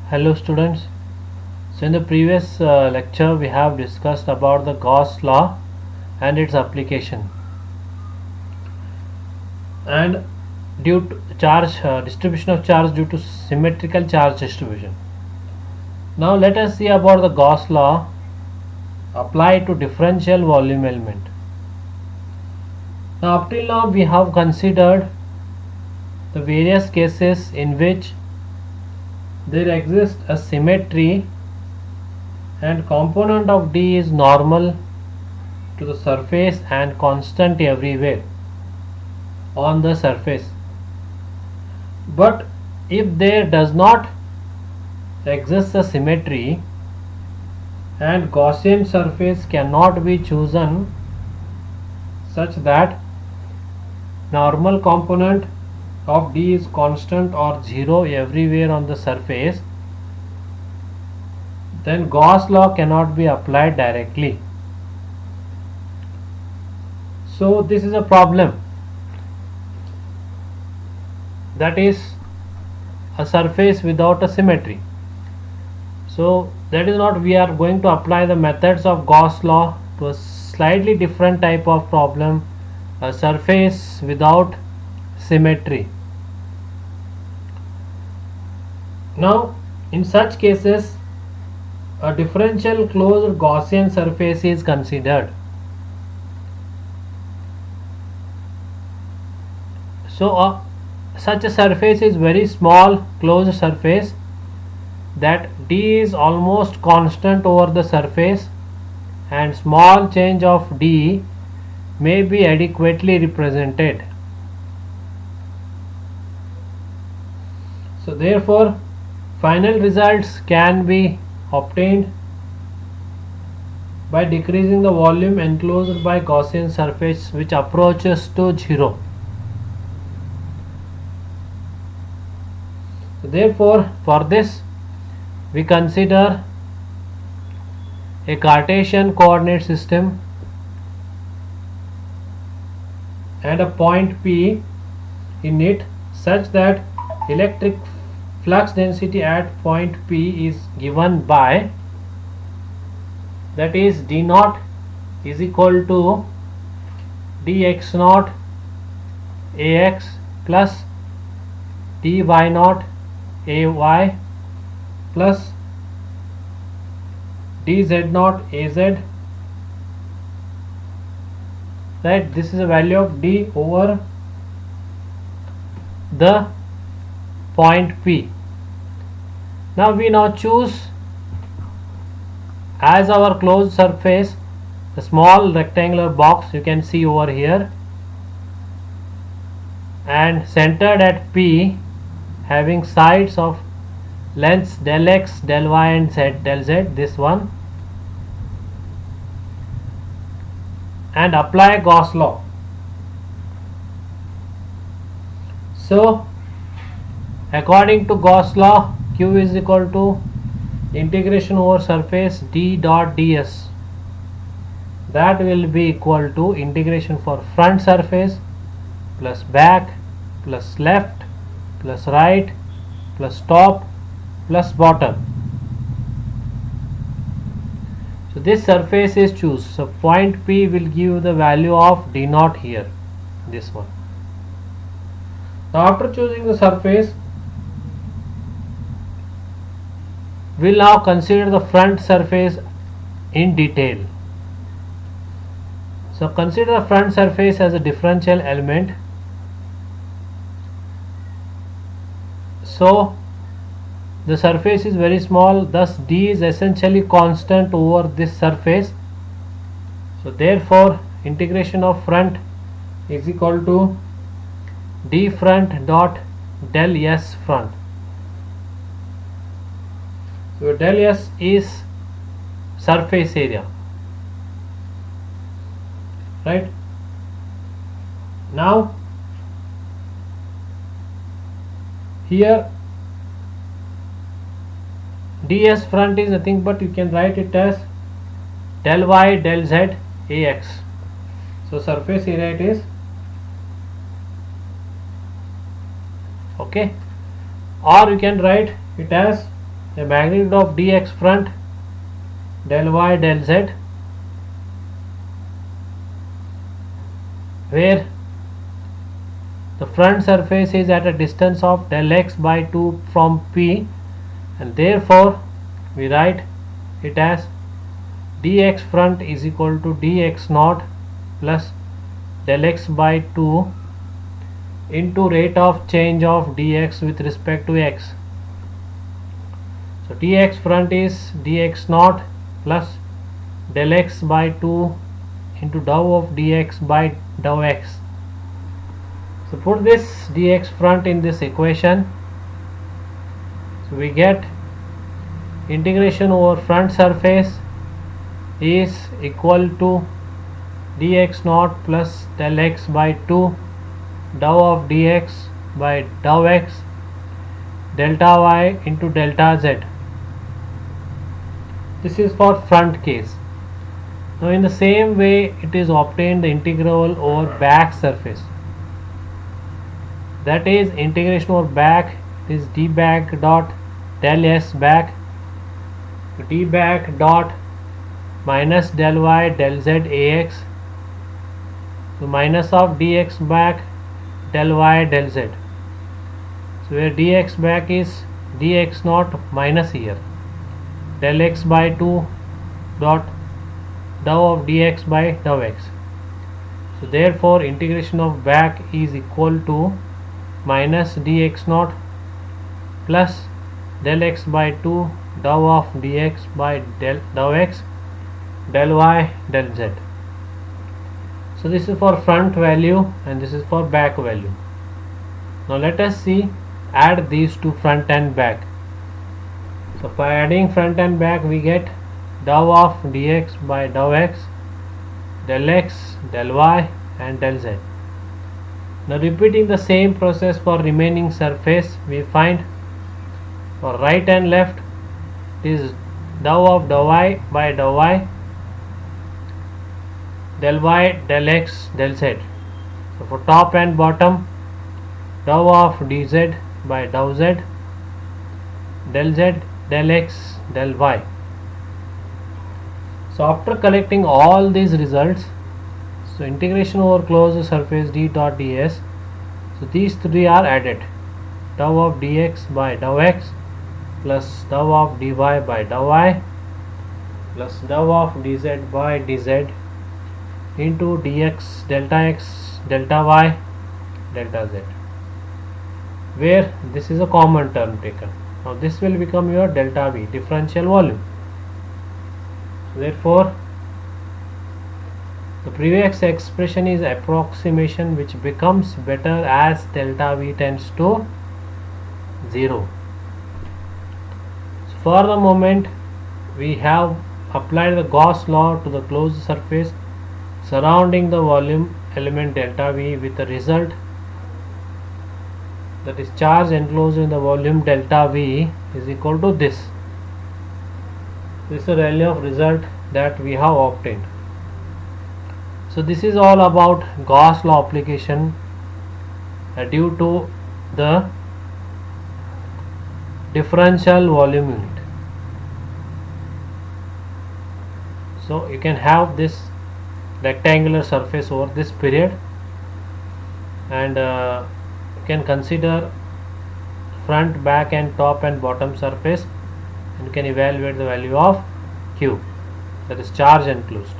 Hello students. So in the previous lecture we have discussed about the Gauss law and its application, and due to charge distribution of charge due to symmetrical charge distribution. Now let us see about the Gauss law applied to differential volume element. Now up till now we have considered the various cases in which there exists a symmetry and component of D is normal to the surface and constant everywhere on the surface. But if there does not exist a symmetry and Gaussian surface cannot be chosen such that normal component of D is constant or 0 everywhere on the surface, then Gauss law cannot be applied directly. So this is a problem, that is a surface without a symmetry. So that is not, we are going to apply the methods of Gauss law to a slightly different type of problem, a surface without symmetry. Now in such cases a differential closed Gaussian surface is considered. So such a surface is very small closed surface that D is almost constant over the surface and small change of D may be adequately represented. So therefore final results can be obtained by decreasing the volume enclosed by Gaussian surface which approaches to 0. So therefore for this we consider a Cartesian coordinate system and a point P in it such that electric flux density at point P is given by, that is D naught is equal to dx naught ax plus dy naught ay plus dz naught az, right? This is a value of D over the point P. Now we choose as our closed surface a small rectangular box, you can see over here, and centered at P, having sides of lengths del x, del y and del z, this one, and apply Gauss law. So according to Gauss law, Q is equal to integration over surface D dot ds, that will be equal to integration for front surface plus back plus left plus right plus top plus bottom. So this surface is choose. So point P will give the value of D naught here, this one. Now after choosing the surface, we will now consider the front surface in detail. So consider the front surface as a differential element. So the surface is very small, thus D is essentially constant over this surface. So therefore integration of front is equal to D front dot del S front. So del S is surface area, right? Now here ds front is nothing but, you can write it as del y del z ax. So surface area it is, okay, or you can write it as the magnitude of dx front del y del z, where the front surface is at a distance of del x by 2 from P, and therefore we write it as dx front is equal to dx naught plus del x by 2 into rate of change of dx with respect to x. So dx front is dx naught plus del x by 2 into dou of dx by dou x. So put this dx front in this equation. So we get integration over front surface is equal to dx naught plus del x by 2 dou of dx by dou x delta y into delta z. This is for front case. Now in the same way it is obtained the integral over back surface. That is integration over back is d back dot del s back d back dot minus del y del z ax, so minus of dx back del y del z. So where dx back is dx naught minus here del x by 2 dot dou of dx by dou x. So therefore integration of back is equal to minus dx naught plus del x by 2 dou of dx by dou x del y del z. So this is for front value and this is for back value. Now let us see add these two, front and back. So by adding front and back we get dou of dx by dou x del x del y and del z. Now repeating the same process for remaining surface, we find for right and left it is dou of dou y by dou y del y del x del z. So for top and bottom dou of dz by dou z del z del x del y. So after collecting all these results, so integration over closed surface d dot ds, so these three are added, dou of dx by dou x plus dou of dy by dou y plus dou of dz by dz into dx delta x delta y delta z, where this is a common term taken. Now this will become your delta v, differential volume. So therefore the previous expression is approximation which becomes better as delta v tends to 0. So for the moment we have applied the Gauss law to the closed surface surrounding the volume element delta v with the result that is charge enclosed in the volume delta v is equal to this. This is the value of result that we have obtained. So this is all about Gauss law application due to the differential volume unit. So you can have this rectangular surface over this period, and you can consider front, back and top and bottom surface, and you can evaluate the value of Q, that is charge enclosed.